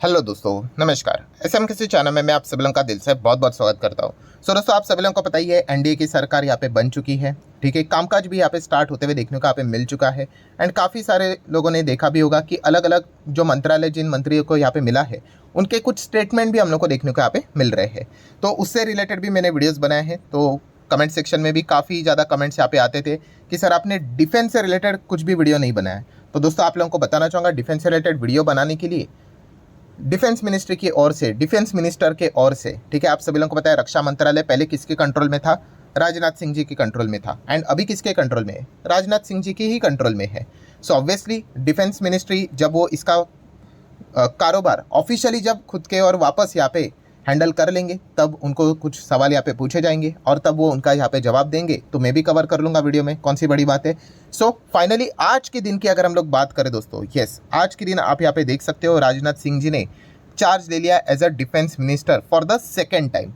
Hello दोस्तों, नमस्कार। SM किसी चैनल में मैं आप सभी लोगों का दिल से बहुत बहुत स्वागत करता हूं। सो दोस्तों, आप सभी लोगों को पता ही है एनडीए की सरकार यहाँ पे बन चुकी है। ठीक है, कामकाज भी यहाँ पे स्टार्ट होते हुए देखने को यहाँ पे मिल चुका है। एंड काफ़ी सारे लोगों ने देखा भी होगा कि अलग अलग जो मंत्रालय जिन मंत्रियों को यहाँ पे मिला है उनके कुछ स्टेटमेंट भी हम लोग को देखने को यहाँ पे मिल रहे हैं। तो उससे रिलेटेड भी मैंने वीडियोज़ बनाए हैं। तो कमेंट सेक्शन में भी काफ़ी ज़्यादा कमेंट्स यहाँ पे आते थे कि सर आपने डिफेंस से रिलेटेड कुछ भी वीडियो नहीं बनाया। तो दोस्तों, आप लोगों को बताना चाहूँगा, डिफेंस से रिलेटेड वीडियो बनाने के लिए डिफेंस मिनिस्ट्री की ओर से, डिफेंस मिनिस्टर के ओर से, ठीक है, आप सभी लोगों को पता है रक्षा मंत्रालय पहले किसके कंट्रोल में था? राजनाथ सिंह जी के कंट्रोल में था। एंड अभी किसके कंट्रोल में है? राजनाथ सिंह जी के ही कंट्रोल में है। सो ऑब्वियसली डिफेंस मिनिस्ट्री जब वो इसका कारोबार ऑफिशियली जब खुद के और वापस यहाँ पे हैंडल कर लेंगे, तब उनको कुछ सवाल यहाँ पे पूछे जाएंगे और तब वो उनका यहाँ पे जवाब देंगे। तो मैं भी कवर कर लूँगा वीडियो में, कौन सी बड़ी बात है। सो फाइनली आज के दिन की अगर हम लोग बात करें दोस्तों, यस, आज के दिन आप यहाँ पे देख सकते हो राजनाथ सिंह जी ने चार्ज ले लिया as a defence minister for the second time.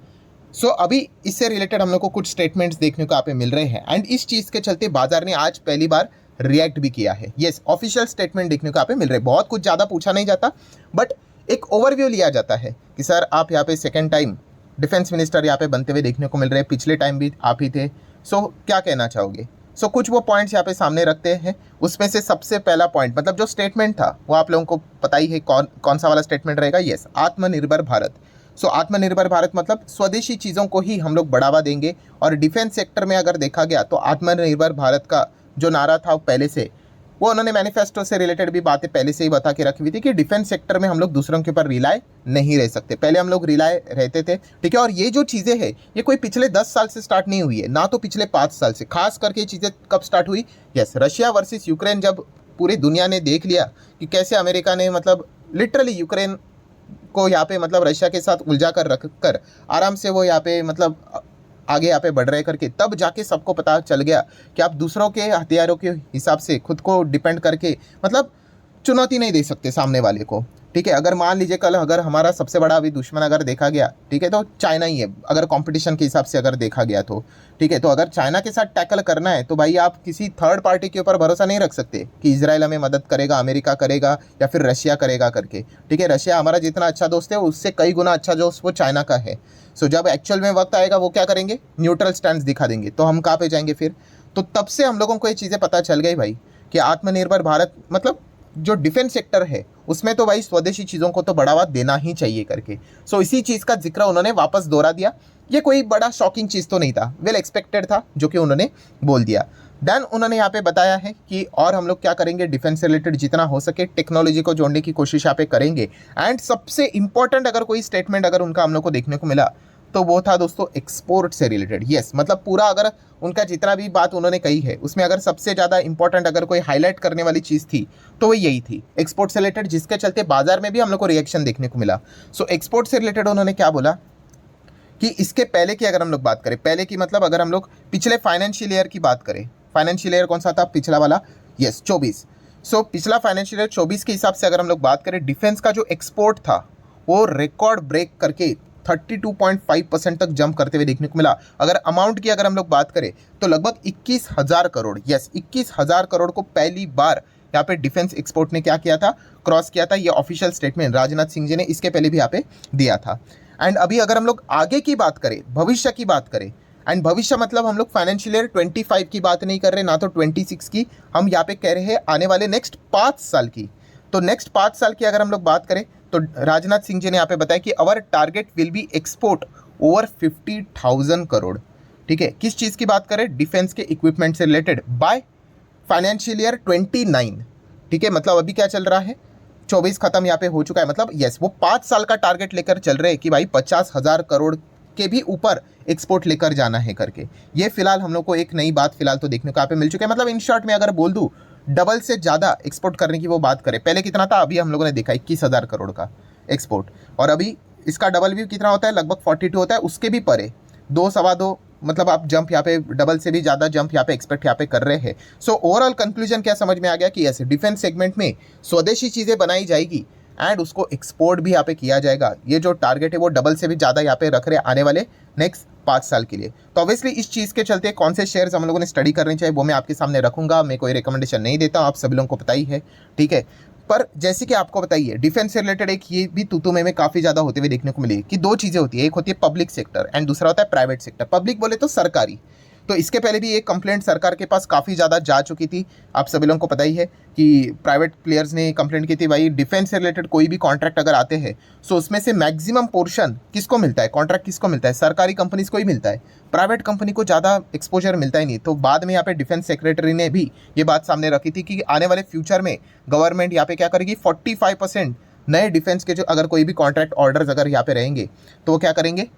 So अभी इससे रिलेटेड हम लोग को कुछ स्टेटमेंट्स देखने को यहाँ पे मिल रहे हैं। एंड इस चीज़ के चलते बाजार ने आज पहली बार रिएक्ट भी किया है। यस, ऑफिशियल स्टेटमेंट देखने को यहाँ पे मिल रहे हैं। बहुत कुछ ज़्यादा पूछा नहीं जाता, बट एक ओवरव्यू लिया जाता है कि सर आप यहाँ पे सेकेंड टाइम डिफेंस मिनिस्टर यहाँ पे बनते हुए देखने को मिल रहे हैं। पिछले टाइम भी आप ही थे। सो क्या कहना चाहोगे? सो कुछ वो पॉइंट्स यहाँ पे सामने रखते हैं। उसमें से सबसे पहला पॉइंट, मतलब जो स्टेटमेंट था वो आप लोगों को पता ही है कौन कौन सा वाला स्टेटमेंट रहेगा। यस, आत्मनिर्भर भारत। सो आत्मनिर्भर भारत मतलब स्वदेशी चीज़ों को ही हम लोग बढ़ावा देंगे। और डिफेंस सेक्टर में अगर देखा गया तो आत्मनिर्भर भारत का जो नारा था पहले से, वो उन्होंने मैनिफेस्टो से रिलेटेड भी बातें पहले से ही बता के रखी हुई थी कि डिफेंस सेक्टर में हम लोग दूसरों के ऊपर रिलाय नहीं रह सकते। पहले हम लोग रिलाय रहते थे, ठीक है। और ये जो चीज़ें हैं ये कोई पिछले 10 साल से स्टार्ट नहीं हुई है, ना तो पिछले 5 साल से। खास करके ये चीज़ें कब स्टार्ट हुई? यस, रशिया वर्सेस यूक्रेन, जब पूरी दुनिया ने देख लिया कि कैसे अमेरिका ने मतलब लिटरली यूक्रेन को यहाँ पे मतलब रशिया के साथ उलझा कर रख कर आराम से वो यहाँ पे मतलब आगे यहाँ पे बढ़ रहे करके, तब जाके सबको पता चल गया कि आप दूसरों के हथियारों के हिसाब से खुद को डिपेंड करके मतलब चुनौती नहीं दे सकते सामने वाले को। ठीक है, अगर मान लीजिए कल अगर हमारा सबसे बड़ा अभी दुश्मन अगर देखा गया, ठीक है, तो चाइना ही है। अगर कंपटीशन के हिसाब से अगर देखा गया तो ठीक है, तो अगर चाइना के साथ टैकल करना है तो भाई आप किसी थर्ड पार्टी के ऊपर भरोसा नहीं रख सकते कि इजराइल हमें मदद करेगा, अमेरिका करेगा या फिर रशिया करेगा करके। ठीक है, रशिया हमारा जितना अच्छा दोस्त है उससे कई गुना अच्छा दोस्त वो चाइना का है। सो जब एक्चुअल में वक्त आएगा वो क्या करेंगे? न्यूट्रल स्टैंड दिखा देंगे। तो हम कहाँ पे जाएंगे फिर? तो तब से हम लोगों को ये चीज़ें पता चल गई भाई कि आत्मनिर्भर भारत मतलब जो डिफेंस सेक्टर है उसमें तो भाई स्वदेशी चीज़ों को तो बढ़ावा देना ही चाहिए करके। सो इसी चीज़ का जिक्र उन्होंने वापस दोहरा दिया। ये कोई बड़ा शॉकिंग चीज़ तो नहीं था, वेल एक्सपेक्टेड था जो कि उन्होंने बोल दिया। देन उन्होंने यहाँ पे बताया है कि और हम लोग क्या करेंगे, डिफेंस से रिलेटेड जितना हो सके टेक्नोलॉजी को जोड़ने की कोशिश यहाँ पे करेंगे। एंड सबसे इंपॉर्टेंट अगर कोई स्टेटमेंट अगर उनका हम लोग को देखने को मिला तो वो था दोस्तों एक्सपोर्ट से रिलेटेड। यस, मतलब पूरा अगर उनका जितना भी बात उन्होंने कही है उसमें अगर सबसे ज़्यादा इंपॉर्टेंट अगर कोई हाईलाइट करने वाली चीज़ थी तो वो यही थी, एक्सपोर्ट से रिलेटेड, जिसके चलते बाजार में भी हम लोग को रिएक्शन देखने को मिला। सो एक्सपोर्ट से रिलेटेड उन्होंने क्या बोला कि इसके पहले की अगर हम लोग बात करें, पहले की मतलब अगर हम लोग पिछले फाइनेंशियल ईयर की बात करें, फाइनेंशियल ईयर कौन सा था पिछला वाला? यस, 24। सो पिछला फाइनेंशियल ईयर 24 के हिसाब से अगर हम लोग बात करें, डिफेंस का जो एक्सपोर्ट था वो रिकॉर्ड ब्रेक करके 32.5% तक जंप करते हुए देखने को मिला। अगर अमाउंट की अगर हम लोग बात करें तो लगभग 21,000 करोड़, यस 21,000 करोड़ को पहली बार यहाँ पे डिफेंस एक्सपोर्ट ने क्या किया था? क्रॉस किया था। ये ऑफिशियल स्टेटमेंट राजनाथ सिंह जी ने इसके पहले भी यहाँ पे दिया था। एंड अभी अगर हम लोग आगे की बात करें, भविष्य की बात करें, एंड भविष्य मतलब हम लोग फाइनेंशियल ईयर 25 की बात नहीं कर रहे, ना तो 26 की, हम यहाँ पे कह रहे हैं आने वाले नेक्स्ट 5 साल की। तो नेक्स्ट 5 साल की अगर हम लोग बात करें तो राजनाथ सिंह जी ने यहाँ पे बताया कि अवर target will be export over 50,000 crore. ठीक है, किस चीज़ की बात करें? डिफेंस के इक्विपमेंट से रिलेटेड बाय फाइनेंशियल ईयर 29। ठीक है, मतलब अभी क्या चल रहा है? 24 खत्म यहाँ पे हो चुका है। मतलब यस, वो 5 साल का टारगेट लेकर चल रहे हैं कि भाई 50,000 करोड़ के भी ऊपर एक्सपोर्ट लेकर जाना है करके। ये फिलहाल हम लोग को एक नई बात फिलहाल तो देखने को यहाँ पे मिल चुकी है। मतलब इन शॉर्ट में अगर बोल दूँ, डबल से ज़्यादा एक्सपोर्ट करने की वो बात करें। पहले कितना था? अभी हम लोगों ने देखा 21,000 करोड़ का एक्सपोर्ट, और अभी इसका डबल भी कितना होता है? लगभग 42 होता है। उसके भी परे 2 सवा 2 मतलब आप जंप यहाँ पे डबल से भी ज़्यादा जंप यहाँ पे एक्सपेक्ट यहाँ पे कर रहे हैं। सो ओवरऑल कंक्लूजन क्या समझ में आ गया कि ऐसे डिफेंस सेगमेंट में स्वदेशी चीज़ें बनाई जाएगी एंड उसको एक्सपोर्ट भी यहाँ पे किया जाएगा। ये जो टारगेट है वो डबल से भी ज़्यादा यहाँ पे रख रहे आने वाले नेक्स्ट 5 साल के लिए। तो ऑब्वियसली इस चीज़ के चलते कौन से शेयर्स हम लोगों ने स्टडी करनी चाहिए वो मैं आपके सामने रखूंगा। मैं कोई रिकमेंडेशन नहीं देता, आप सभी लोगों को पता ही है। ठीक है, पर जैसे कि आपको बताइए डिफेंस से रिलेटेड एक ये भी तू में काफ़ी ज़्यादा होते हुए देखने को मिली कि दो चीज़ें होती है, एक होती है पब्लिक सेक्टर एंड दूसरा होता है प्राइवेट सेक्टर। पब्लिक बोले तो सरकारी। तो इसके पहले भी एक कंप्लेंट सरकार के पास काफ़ी ज़्यादा जा चुकी थी, आप सभी लोगों को पता ही है कि प्राइवेट प्लेयर्स ने कंप्लेंट की थी, भाई डिफेंस से रिलेटेड कोई भी कॉन्ट्रैक्ट अगर आते हैं सो उसमें से मैक्सिमम पोर्शन किसको मिलता है, कॉन्ट्रैक्ट किसको मिलता है, सरकारी कंपनीज को ही मिलता है, प्राइवेट कंपनी को ज़्यादा एक्सपोजर मिलता ही नहीं। तो बाद में यहाँ पे डिफेंस सेक्रेटरी ने भी ये बात सामने रखी थी कि आने वाले फ्यूचर में गवर्नमेंट यहाँ पे क्या करेगी, 45% नए डिफेंस के जो अगर कोई भी कॉन्ट्रैक्ट ऑर्डर्स अगर यहाँ पे रहेंगे तो वो क्या करेंगे,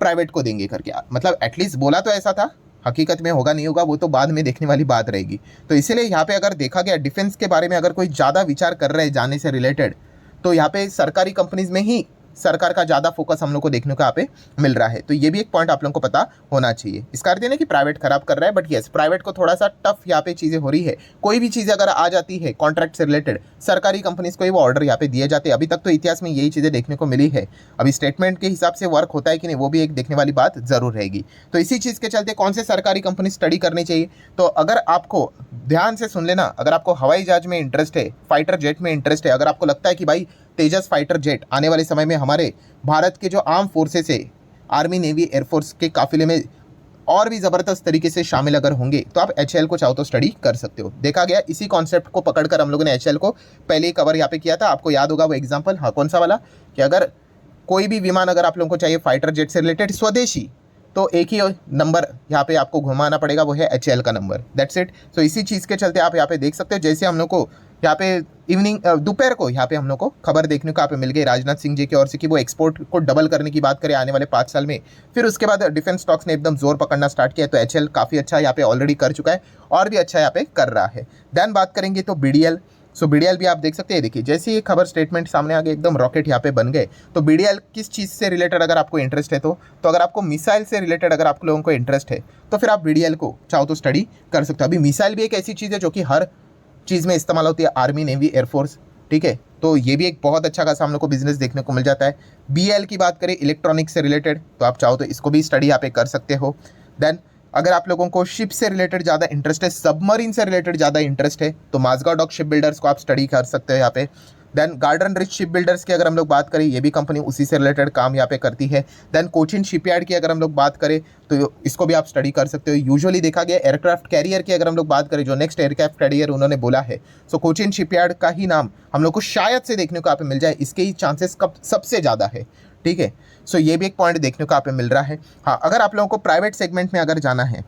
प्राइवेट को देंगे करके। मतलब एटलीस्ट बोला तो ऐसा था, हकीकत में होगा नहीं होगा वो तो बाद में देखने वाली बात रहेगी। तो इसीलिए यहाँ पे अगर देखा गया डिफेंस के बारे में अगर कोई ज़्यादा विचार कर रहे हैं जाने से रिलेटेड, तो यहाँ पे सरकारी कंपनीज में ही सरकार का ज़्यादा फोकस हम लोग को देखने को यहाँ पे मिल रहा है। तो ये भी एक पॉइंट आप लोगों को पता होना चाहिए। इसका अर्थ नहीं कि प्राइवेट खराब कर रहा है, बट येस प्राइवेट को थोड़ा सा टफ यहाँ पे चीज़ें हो रही है। कोई भी चीज़ अगर आ जाती है कॉन्ट्रैक्ट से रिलेटेड, सरकारी कंपनीज को ही वो ऑर्डर यहाँ पे दिए जाते हैं। अभी तक तो इतिहास में यही चीज़ें देखने को मिली है। अभी स्टेटमेंट के हिसाब से वर्क होता है कि नहीं वो भी एक देखने वाली बात जरूर रहेगी। तो इसी चीज़ के चलते कौन से सरकारी कंपनी स्टडी करनी चाहिए, तो अगर आपको ध्यान से सुन लेना, अगर आपको हवाई जहाज में इंटरेस्ट है, फाइटर जेट में इंटरेस्ट है, अगर आपको लगता है कि भाई तेजस फाइटर जेट आने वाले समय में हमारे भारत के जो आर्म फोर्सेस है, आर्मी नेवी एयरफोर्स के काफिले में और भी ज़बरदस्त तरीके से शामिल अगर होंगे तो आप HAL को चाहो तो स्टडी कर सकते हो। देखा गया इसी कॉन्सेप्ट को पकड़कर हम लोगों ने HAL को पहले ही कवर यहाँ पे किया था, आपको याद होगा वो एग्जाम्पल। हाँ, कौन सा वाला, कि अगर कोई भी विमान अगर आप लोगों को चाहिए फाइटर जेट से रिलेटेड स्वदेशी, तो एक ही नंबर यहाँ पे आपको घुमाना पड़ेगा, वो है HAL का नंबर, दैट्स इट। सो इसी चीज़ के चलते आप यहाँ पे देख सकते हो, जैसे हम लोग को यहाँ पे इवनिंग दोपहर को यहाँ पे हम लोग को खबर देखने को यहाँ पे मिल गई राजनाथ सिंह जी की ओर से कि वो एक्सपोर्ट को डबल करने की बात करें आने वाले 5 साल में। फिर उसके बाद डिफेंस स्टॉक्स ने एकदम जोर पकड़ना स्टार्ट किया। तो HAL काफ़ी अच्छा यहाँ पे ऑलरेडी कर चुका है और भी अच्छा यहाँ पे कर रहा है। देन बात करेंगे तो BDL। सो BDL भी आप देख सकते हैं, देखिए जैसे ये खबर स्टेटमेंट सामने आ गए एकदम रॉकेट यहाँ पे बन गए। तो BDL किस चीज़ से रिलेटेड अगर आपको इंटरेस्ट है तो अगर आपको मिसाइल से रिलेटेड अगर आप लोगों को इंटरेस्ट है तो फिर आप BDL को चाहो तो स्टडी कर सकते हो। अभी मिसाइल भी एक ऐसी चीज़ है जो कि हर चीज़ में इस्तेमाल होती है, आर्मी नेवी एयरफोर्स, ठीक है। तो ये भी एक बहुत अच्छा खासा हम लोग को बिजनेस देखने को मिल जाता है। BL की बात करें इलेक्ट्रॉनिक्स से रिलेटेड, तो आप चाहो तो इसको भी स्टडी यहाँ पे कर सकते हो। देन अगर आप लोगों को शिप से रिलेटेड ज़्यादा इंटरेस्ट है, सबमरीन से रिलेटेड ज़्यादा इंटरेस्ट है, तो माजगांव डॉक शिप बिल्डर्स को आप स्टडी कर सकते हो यहाँ पे। Then Garden Reach Shipbuilders की अगर हम लोग बात करें, ये भी कंपनी उसी से रिलेटेड काम यहाँ पे करती है। देन कोचिन शिपयार्ड की अगर हम लोग बात करें तो इसको भी आप स्टडी कर सकते हो। यूजुअली देखा गया एयरक्राफ्ट कैरियर की अगर हम लोग बात करें, जो नेक्स्ट एयरक्राफ्ट कैरियर उन्होंने बोला है, सो कोचिन शिपयार्ड का ही नाम हम लोग को शायद से देखने को यहाँ पे मिल जाए, इसके ही चांसेस कब सबसे ज़्यादा है, ठीक है। सो ये भी एक पॉइंट देखने को यहाँ पे मिल रहा है। हाँ, अगर आप लोगों को प्राइवेट सेगमेंट में अगर जाना है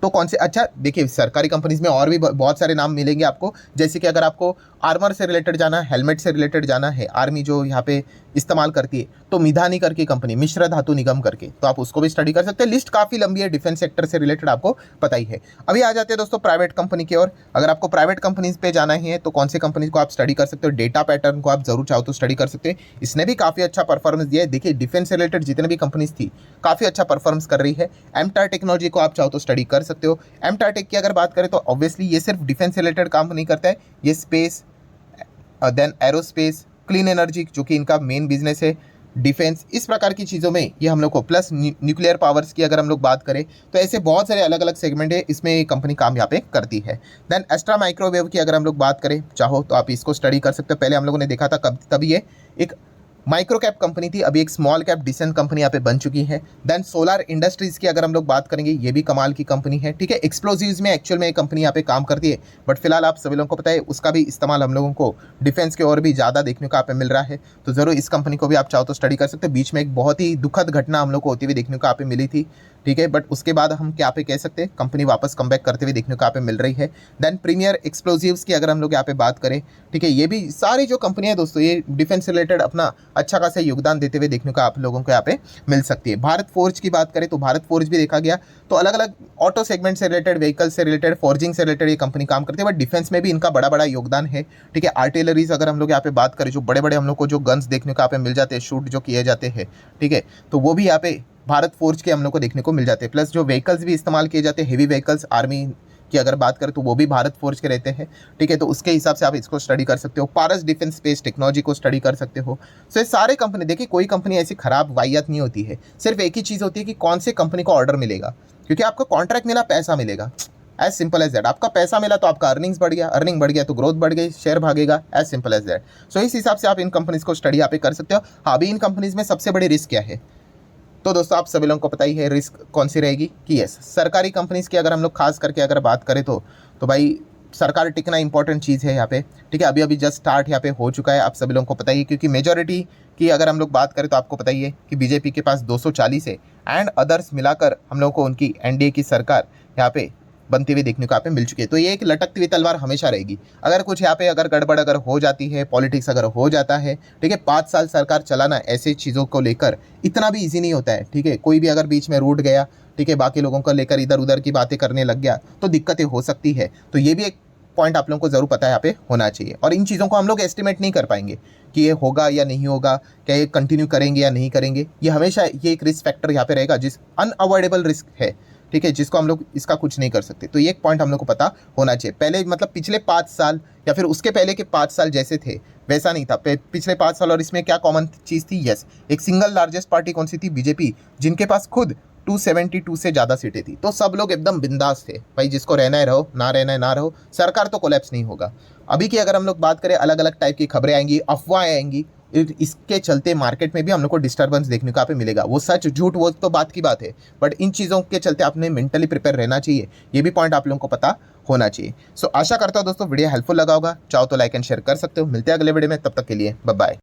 तो कौन से, अच्छा देखिए सरकारी कंपनीज में और भी बहुत सारे नाम मिलेंगे आपको, जैसे कि अगर आपको आर्मर से रिलेटेड जाना है, हेलमेट से रिलेटेड जाना है, आर्मी जो यहाँ पे इस्तेमाल करती है, तो मिधानी करके कंपनी, मिश्रा धातु निगम करके, तो आप उसको भी स्टडी कर सकते हैं। लिस्ट काफ़ी लंबी है, डिफेंस सेक्टर से रिलेटेड आपको पता ही है। अभी आ जाते हैं दोस्तों प्राइवेट कंपनी की ओर। अगर आपको प्राइवेट कंपनीज पे जाना ही है तो कौन सी कंपनीज को आप स्टडी कर सकते हो, डेटा पैटर्न को आप जरूर चाहो तो स्टडी कर सकते हैं। इसने भी काफ़ी अच्छा परफॉर्मेंस दिया है। देखिए डिफेंस से रिलेटेड जितने भी कंपनीज थी काफ़ी अच्छा परफॉर्मेंस कर रही है। एमटार टेक्नोलॉजी को आप चाहो तो स्टडी कर सकते हो। एमटार टेक की अगर बात करें तो ऑब्वियसली ये सिर्फ डिफेंस से रिलेटेड काम नहीं करता है, ये space, then aerospace, clean energy जो कि इनका मेन बिजनेस है, डिफेंस, इस प्रकार की चीज़ों में ये हम लोग को, प्लस न्यूक्लियर पावर्स की अगर हम लोग बात करें तो ऐसे बहुत सारे अलग अलग सेगमेंट है, इसमें ये कंपनी काम यहाँ पे करती है। देन एस्ट्रा माइक्रोवेव की अगर हम लोग बात करें चाहो तो आप इसको स्टडी कर सकते हो। पहले हम लोगों ने देखा था कब, तभी ये एक माइक्रो कैप कंपनी थी, अभी एक स्मॉल कैप डिसेंट कंपनी यहाँ पे बन चुकी है। देन सोलार इंडस्ट्रीज की अगर हम लोग बात करेंगे, ये भी कमाल की कंपनी है, ठीक है। एक्सप्लोजिव्स में एक्चुअल में एक कंपनी यहाँ पे काम करती है, बट फिलहाल आप सभी लोगों को पता है उसका भी इस्तेमाल हम लोगों को डिफेंस के और भी ज़्यादा देखने को यहाँ पे मिल रहा है। तो ज़रूर इस कंपनी को भी आप चाहो तो स्टडी कर सकते हो। बीच में एक बहुत ही दुखद घटना हम लोग को होती हुई देखने को यहाँ पे मिली थी, ठीक है, बट उसके बाद हम क्या पे कह सकते हैं कंपनी वापस कम बैक करते हुए देखने को यहाँ पे मिल रही है। देन प्रीमियर एक्सप्लोजिव्स की अगर हम लोग यहाँ पे बात करें, ठीक है, ये भी सारी जो कंपनियां दोस्तों ये डिफेंस रिलेटेड अपना अच्छा खासा योगदान देते हुए देखने को आप लोगों को यहाँ पे मिल सकती है। भारत फोर्ज की बात करें तो भारत फोर्ज भी देखा गया तो अलग अलग ऑटो सेगमेंट से रिलेटेड, व्हीकल से रिलेटेड, फोर्जिंग से रिलेटेड ये कंपनी काम करती है, बट डिफेंस में भी इनका बड़ा बड़ा योगदान है, ठीक है। आर्टिलरीज अगर हम लोग यहाँ पे बात करें, जो बड़े बड़े हम लोग को जो गन्स देखने को यहाँ पे मिल जाते हैं, शूट जो किए जाते हैं, ठीक है, तो वो भी यहाँ पे भारत फोर्ज के हम लोग को देखने को मिल जाते हैं। प्लस जो व्हीकल्स भी इस्तेमाल किए जाते हैं, हेवी व्हीकल्स आर्मी की अगर बात करें तो वो भी भारत फोर्ज के रहते हैं, ठीक है। तो उसके हिसाब से आप इसको स्टडी कर सकते हो। पारस डिफेंस स्पेस टेक्नोलॉजी को स्टडी कर सकते हो। सो ये सारे कंपनी, देखिए कोई कंपनी ऐसी खराब वाहियात नहीं होती है, सिर्फ एक ही चीज़ होती है कि कौन से कंपनी को ऑर्डर मिलेगा, क्योंकि आपको कॉन्ट्रैक्ट मिला, पैसा मिलेगा, एज सिंपल एज दैट। आपका पैसा मिला तो आपका अर्निंग्स बढ़ गया, अर्निंग बढ़ गया तो ग्रोथ बढ़ गई, शेयर भागेगा, एज सिंपल एज दैट। सो इस हिसाब से आप इन कंपनीज को स्टडी यहाँ पे कर सकते हो। हाँ, अभी इन कंपनीज में सबसे बड़ी रिस्क क्या है, तो दोस्तों आप सभी लोगों को पता ही है रिस्क कौन सी रहेगी कि यस, सरकारी कंपनीज की अगर हम लोग खास करके अगर बात करें तो भाई सरकार टिकना इंपॉर्टेंट चीज़ है यहाँ पे, ठीक है। अभी अभी जस्ट स्टार्ट यहाँ पे हो चुका है, आप सभी लोगों को पता ही है, क्योंकि मेजॉरिटी की अगर हम लोग बात करें तो आपको पता ही है कि बीजेपी के पास 240 है एंड अदर्स मिलाकर हम लोगों को उनकी एनडीए की सरकार यहाँ पे बनती हुई देखने को यहाँ पे मिल चुकी है। तो ये एक लटकती हुई तलवार हमेशा रहेगी। अगर कुछ यहाँ पे अगर गड़बड़ अगर हो जाती है, पॉलिटिक्स अगर हो जाता है, ठीक है, 5 साल सरकार चलाना ऐसे चीज़ों को लेकर इतना भी ईजी नहीं होता है, ठीक है। कोई भी अगर बीच में रूठ गया, ठीक है, बाकी लोगों को लेकर इधर उधर की बातें करने लग गया तो दिक्कतें हो सकती है। तो ये भी एक पॉइंट आप लोगों को जरूर पता है यहाँ पे होना चाहिए। और इन चीज़ों को हम लोग एस्टिमेट नहीं कर पाएंगे कि ये होगा या नहीं होगा, क्या ये कंटिन्यू करेंगे या नहीं करेंगे। ये हमेशा ये एक रिस्क फैक्टर यहाँ पे रहेगा, जिस अनअवॉइडेबल रिस्क है, ठीक है, जिसको हम लोग इसका कुछ नहीं कर सकते। तो ये एक पॉइंट हम लोग को पता होना चाहिए। पहले मतलब पिछले 5 साल या फिर उसके पहले के 5 साल जैसे थे वैसा नहीं था। पिछले 5 साल और इसमें क्या कॉमन चीज़ थी, यस, एक सिंगल लार्जेस्ट पार्टी कौन सी थी, बीजेपी, जिनके पास खुद 272 से ज़्यादा सीटें थी। तो सब लोग एकदम बिंदास थे, भाई जिसको रहना है रहो, ना रहना है ना रहो, सरकार तो कोलैप्स नहीं होगा। अभी की अगर हम लोग बात करें, अलग अलग टाइप की खबरें आएंगी, अफवाहें आएंगी, इसके चलते मार्केट में भी हम लोग को डिस्टर्बेंस देखने को यहाँ पे मिलेगा। वो सच झूठ वो तो बात की बात है, बट इन चीज़ों के चलते आपने मेंटली प्रिपेयर रहना चाहिए, ये भी पॉइंट आप लोगों को पता होना चाहिए। सो आशा करता हूँ दोस्तों वीडियो हेल्पफुल लगा होगा। चाहो तो लाइक एंड शेयर कर सकते हो। मिलते हैं अगले वीडियो में, तब तक के लिए बाय बाय।